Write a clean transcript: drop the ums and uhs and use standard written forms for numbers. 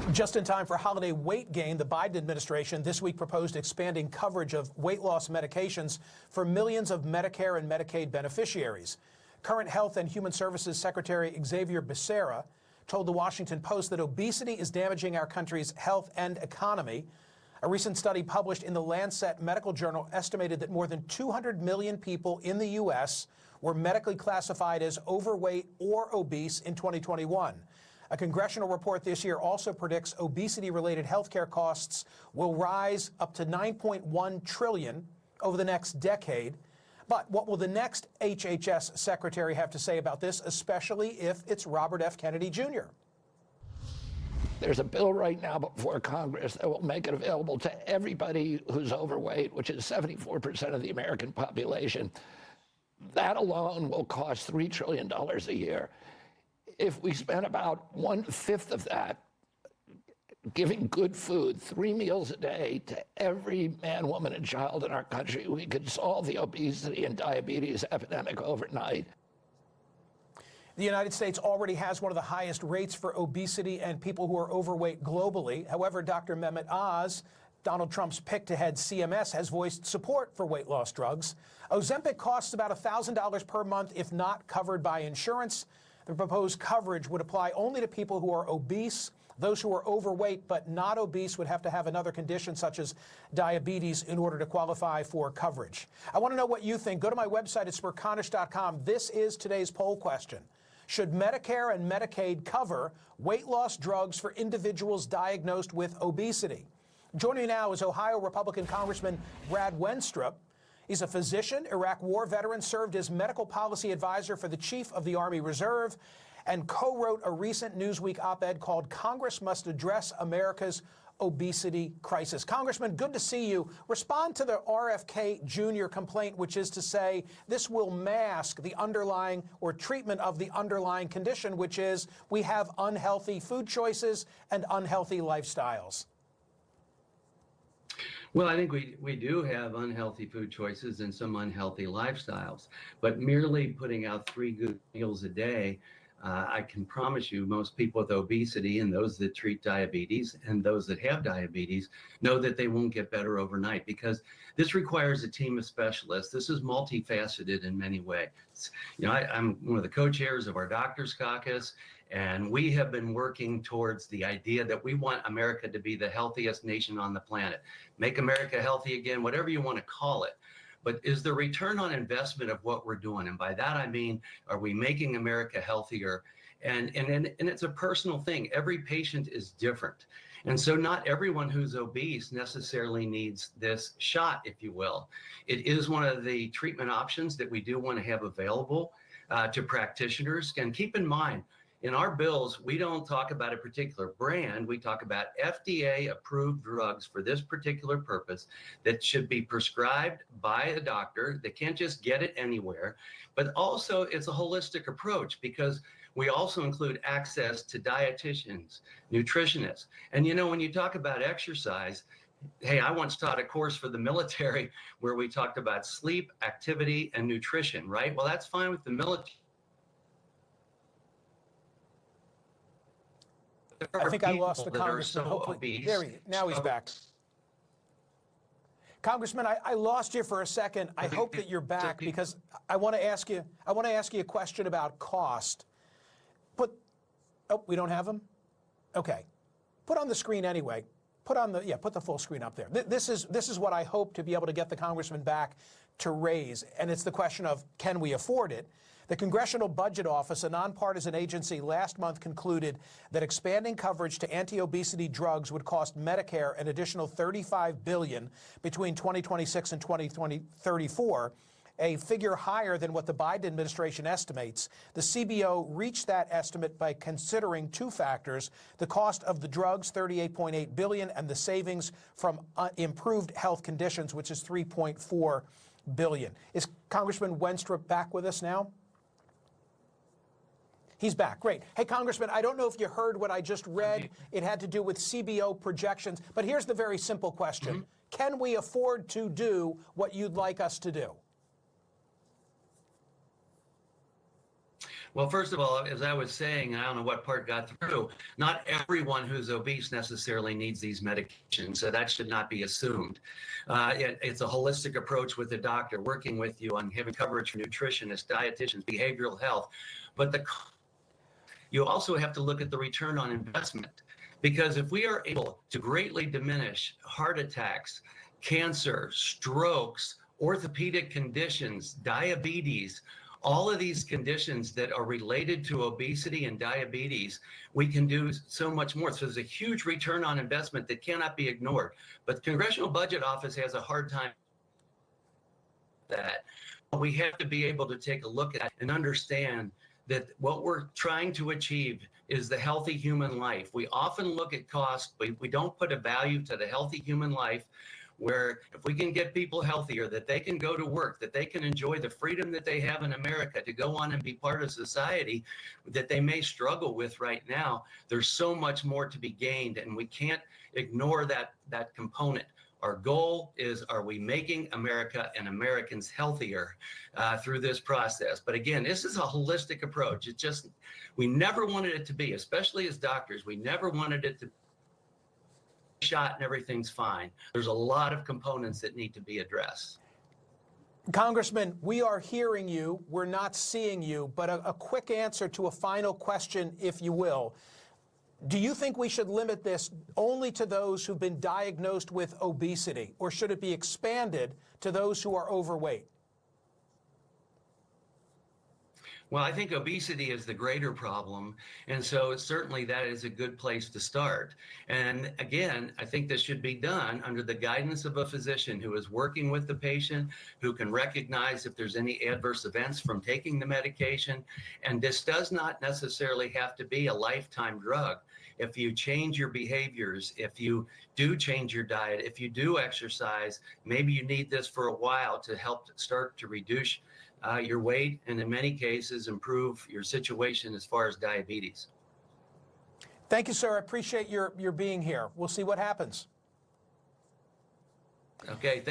Just in time for holiday weight gain, the Biden administration this week proposed expanding coverage of weight loss medications for millions of Medicare and Medicaid beneficiaries. Current Health and Human Services Secretary Xavier Becerra told the Washington Post that obesity is damaging our country's health and economy. A recent study published in the Lancet Medical Journal estimated that more than 200 million people in the U.S. were medically classified as overweight or obese in 2021. A congressional report this year also predicts obesity-related healthcare costs will rise up to $9.1 trillion over the next decade. But what will the next HHS secretary have to say about this, especially if it's Robert F. Kennedy Jr.? There's a bill right now before Congress that will make it available to everybody who's overweight, which is 74% of the American population. That alone will cost $3 trillion a year. If we spent about 1/5 of that giving good food, 3 meals a day to every man, woman, and child in our country, we could solve the obesity and diabetes epidemic overnight. The United States already has one of the highest rates for obesity and people who are overweight globally. However, Dr. Mehmet Oz, Donald Trump's pick to head CMS, has voiced support for weight loss drugs. Ozempic costs about $1,000 per month if not covered by insurance. The proposed coverage would apply only to people who are obese. Those who are overweight but not obese would have to have another condition such as diabetes in order to qualify for coverage. I want to know what you think. Go to my website at Smerconish.com. This is today's poll question. Should Medicare and Medicaid cover weight loss drugs for individuals diagnosed with obesity? Joining me now is Ohio Republican Congressman Brad Wenstrup. He's a physician, Iraq War veteran, served as medical policy advisor for the Chief of the Army Reserve, and co-wrote a recent Newsweek op-ed called "Congress Must Address America's Obesity Crisis." Congressman, good to see you. Respond to the RFK Jr. complaint, which is to say this will mask the underlying or treatment of the underlying condition, which is we have unhealthy food choices and unhealthy lifestyles. Well, I think we do have unhealthy food choices and some unhealthy lifestyles, but merely putting out 3 good meals a day, I can promise you most people with obesity and those that treat diabetes and those that have diabetes know that they won't get better overnight, because this requires a team of specialists. This is multifaceted in many ways. You know, I'm one of the co-chairs of our Doctors Caucus, and we have been working towards the idea that we want America to be the healthiest nation on the planet. Make America healthy again, whatever you want to call it. But is the return on investment of what we're doing? And by that, I mean, are we making America healthier? And it's a personal thing. Every patient is different. And so not everyone who's obese necessarily needs this shot, if you will. It is one of the treatment options that we do want to have available to practitioners. And keep in mind, in our bills, we don't talk about a particular brand. We talk about FDA-approved drugs for this particular purpose that should be prescribed by a doctor. They can't just get it anywhere. But also, it's a holistic approach, because we also include access to dietitians, nutritionists. And, you know, when you talk about exercise, hey, I once taught a course for the military where we talked about sleep, activity, and nutrition, right? Well, that's fine with the military. I think I lost the congressman. Hopefully, now he's back. Congressman, I lost you for a second. I hope that you're back, because I want to ask you a question about cost. We don't have him? Okay. Put on the screen anyway. Put the full screen up there. This is what I hope to be able to get the congressman back to raise, and it's the question of, can we afford it? The Congressional Budget Office, a nonpartisan agency, last month concluded that expanding coverage to anti-obesity drugs would cost Medicare an additional $35 billion between 2026 and 2034, a figure higher than what the Biden administration estimates. The CBO reached that estimate by considering 2 factors: the cost of the drugs, $38.8 billion, and the savings from improved health conditions, which is $3.4 billion. Is Congressman Wenstrup back with us now? He's back. Great. Hey, Congressman, I don't know if you heard what I just read. It had to do with CBO projections. But here's the very simple question. Can we afford to do what you'd like us to do? Well, first of all, as I was saying, I don't know what part got through, not everyone who's obese necessarily needs these medications, so that should not be assumed. It's a holistic approach with the doctor, working with you on having coverage for nutritionists, dietitians, behavioral health. But you also have to look at the return on investment, because if we are able to greatly diminish heart attacks, cancer, strokes, orthopedic conditions, diabetes, all of these conditions that are related to obesity and diabetes, we can do so much more. So there's a huge return on investment that cannot be ignored. But the Congressional Budget Office has a hard time with that. We have to be able to take a look at and understand that what we're trying to achieve is the healthy human life. We often look at cost, but we don't put a value to the healthy human life, where if we can get people healthier, that they can go to work, that they can enjoy the freedom that they have in America to go on and be part of society that they may struggle with right now, there's so much more to be gained, and we can't ignore that component. Our goal is, are we making America and Americans healthier through this process? But again, this is a holistic approach. It's just, we never wanted it to be, especially as doctors, we never wanted it to be shot and everything's fine. There's a lot of components that need to be addressed. Congressman, we are hearing you. We're not seeing you. But a quick answer to a final question, if you will. Do you think we should limit this only to those who've been diagnosed with obesity, or should it be expanded to those who are overweight? Well, I think obesity is the greater problem, and so certainly that is a good place to start. And again, I think this should be done under the guidance of a physician who is working with the patient, who can recognize if there's any adverse events from taking the medication. And this does not necessarily have to be a lifetime drug. If you change your behaviors, if you do change your diet, if you do exercise, maybe you need this for a while to help start to reduce your weight, and in many cases improve your situation as far as diabetes. Thank you, sir. I appreciate your being here. We'll see what happens. Okay.